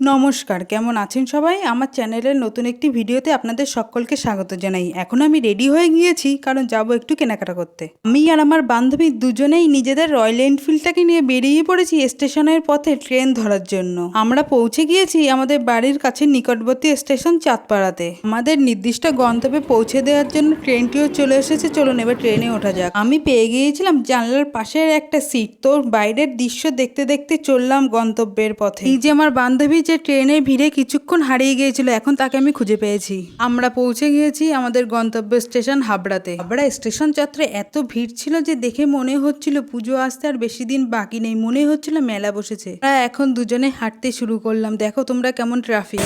নমস্কার, কেমন আছেন সবাই? আমার চ্যানেলের নতুন একটি ভিডিওতে আপনাদের সকলকে স্বাগত জানাই। এখন আমি রেডি হয়ে গিয়েছি, কারণ যাব একটু কেনাকাটা করতে। আমি আর আমার বান্ধবী দুজনেই নিজেদের রয়্যাল এনফিল্ডটাকে নিয়ে বেরিয়ে পড়েছি স্টেশনের পথে ট্রেন ধরার জন্য। আমরা পৌঁছে গিয়েছি আমাদের বাড়ির কাছে নিকটবর্তী স্টেশন চাঁদপাড়াতে। আমাদের নির্দিষ্ট গন্তব্যে পৌঁছে দেওয়ার জন্য ট্রেনটিও চলে এসেছে। চলুন এবার ট্রেনে ওঠা যাক। আমি পেয়ে গিয়েছিলাম জানলার পাশের একটা সিট। তো বাইরের দৃশ্য দেখতে দেখতে চললাম গন্তব্যের পথে। এই যে আমার বান্ধবী যে ট্রেনের ভিড়ে কিছুক্ষণ হারিয়ে গিয়েছিল, এখন তাকে আমি খুঁজে পেয়েছি। আমরা পৌঁছে গিয়েছি আমাদের গন্তব্য স্টেশন হাবড়াতে। হাবড়া স্টেশন চত্বরে এত ভিড় ছিল যে দেখে মনে হচ্ছিল পুজো আসতে আর বেশি দিন বাকি নেই, মনে হচ্ছিল মেলা বসেছে। আমরা এখন দুজনে হাঁটতে শুরু করলাম। দেখো তোমরা কেমন ট্রাফিক।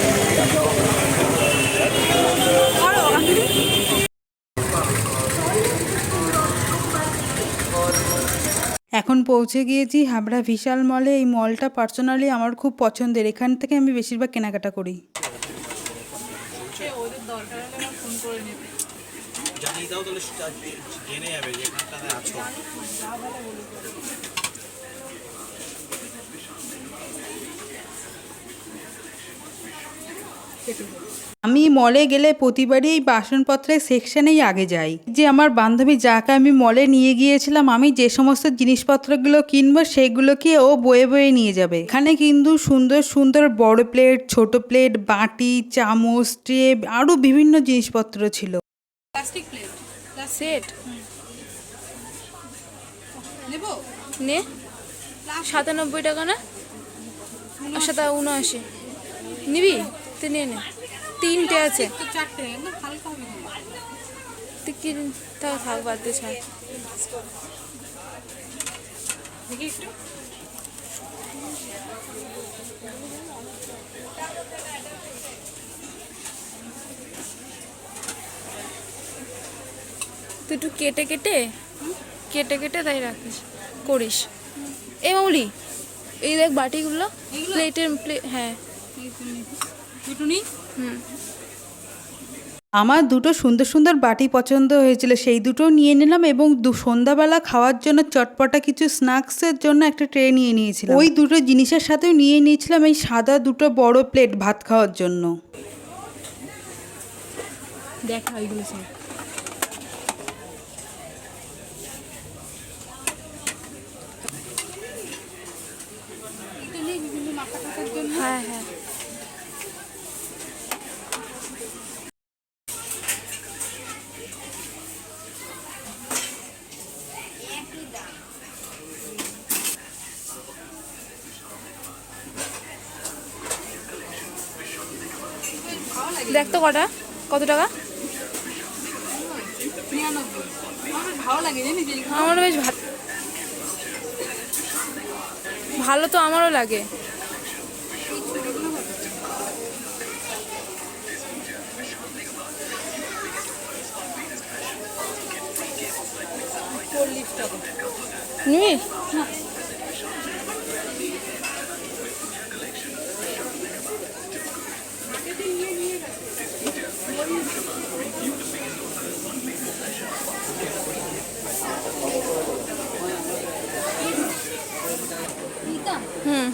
এখন পৌঁছে গিয়েছি হাবড়া বিশাল মলে। এই মলটা পার্সোনালি আমার খুব পছন্দের, এখান থেকে আমি বেশিরভাগ কেনাকাটা করি। আমি মলে গেলে প্রতিবারই এই বাসনপত্রের সেকশনেই আগে যাই। যে আমার বান্ধবী যাকে আমি মলে নিয়ে গিয়েছিলাম, আমি যে সমস্ত জিনিসপত্রগুলো কিনবো সেগুলোকে ও বয়ে বয়ে নিয়ে যাবে। এখানে কিন্তু সুন্দর সুন্দর বড় প্লেট, ছোট প্লেট, বাটি, চামচ, ট্রে আরও বিভিন্ন জিনিসপত্র ছিল। প্লাস্টিক প্লেট সেট নে 97 টাকা না, 79 নিবি? তুই নিয়ে নে, 3টে আছে। তুই কি তা থাক, বাদ দে, ছাড়। তুই একটু কেটে কেটে তাই রাখিস, করিস। এই মামুলি, এই দেখ বাটিগুলো, প্লেটের হ্যাঁ। আমার দুটো সুন্দর সুন্দর বাটি পছন্দ হয়েছিল, সেই দুটো নিয়ে নিলাম। এবং সন্ধ্যাবেলা খাওয়ার জন্য চটপটা কিছু স্ন্যাক্সের জন্য একটা ট্রে নিয়ে নিয়েছিলাম। ওই দুটো জিনিসের সাথেও নিয়ে নিয়েছিলাম এই সাদা দুটো বড় প্লেট ভাত খাওয়ার জন্য। দেখা ওইগুলো সব হ্যাঁ হ্যাঁ। দেখ তো কটা, কত টাকা? আমারও বেশ ভালো তো, আমারও লাগে। নিবি?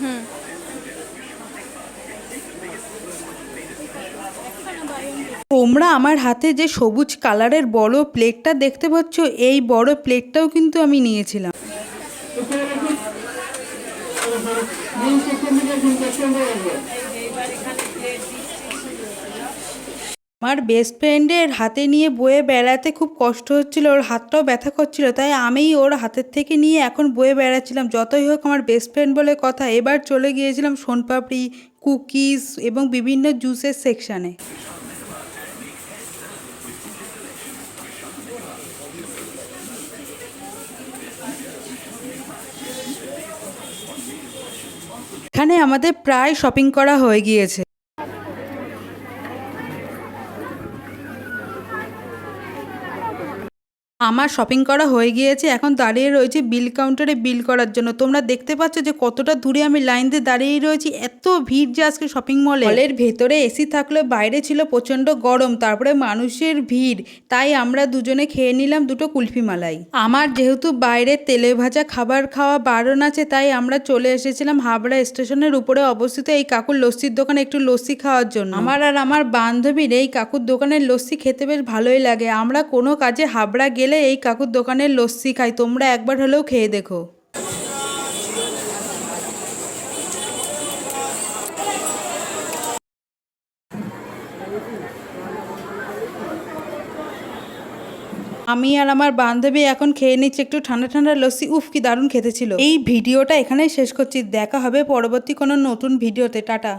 হুম। তোমরা আমার হাতে যে সবুজ কালারের বড় প্লেটটা দেখতে পাচ্ছ, এই বড় প্লেটটাও কিন্তু আমি নিয়েছিলাম। আমার বেস্ট ফ্রেন্ডের হাতে নিয়ে বয়ে বেড়াতে খুব কষ্ট হচ্ছিল, ওর হাতটাও ব্যথা করছিল, তাই আমি ওর হাতের থেকে নিয়ে এখন বয়ে বেড়াচ্ছিলাম। যতই হোক আমার বেস্ট ফ্রেন্ড বলে কথা। এবার চলে গিয়েছিলাম সোনপাপড়ি, কুকিজ এবং বিভিন্ন জুসের সেকশানে। এখানে আমাদের প্রায় শপিং করা হয়ে গিয়েছে। আমার শপিং করা হয়ে গিয়েছে, এখন দাঁড়িয়ে রয়েছে বিল কাউন্টারে বিল করার জন্য। তোমরা দেখতে পাচ্ছ যে কতটা দূরে আমি লাইন দিয়ে দাঁড়িয়ে রয়েছি, এত ভিড় যে আজকে শপিং মলে। মলের ভেতরে এসি থাকলে বাইরে ছিল প্রচণ্ড গরম, তারপরে মানুষের ভিড়, তাই আমরা দুজনে খেয়ে নিলাম দুটো কুলফি মালাই। আমার যেহেতু বাইরে তেলে ভাজা খাবার খাওয়া বারণ আছে, তাই আমরা চলে এসেছিলাম হাবড়া স্টেশনের উপরে অবস্থিত এই কাকুর লস্যির দোকানে একটু লস্যি খাওয়ার জন্য। আমার আর আমার বান্ধবীর এই কাকুর দোকানের লস্যি খেতে বেশ ভালোই লাগে। আমরা কোনো কাজে হাবড়া গেলে এই কাকুর দোকানের লস্যি খাই, তোমরা একবার হলেও খেয়ে দেখো। আমি আর আমার বান্ধবী এখন খেয়ে নিচ্ছি একটু ঠান্ডা ঠান্ডা লস্যি। উফ কি দারুণ খেতে ছিল। এই ভিডিওটা এখানেই শেষ করছি, দেখা হবে পরবর্তী কোনো নতুন ভিডিওতে। টাটা।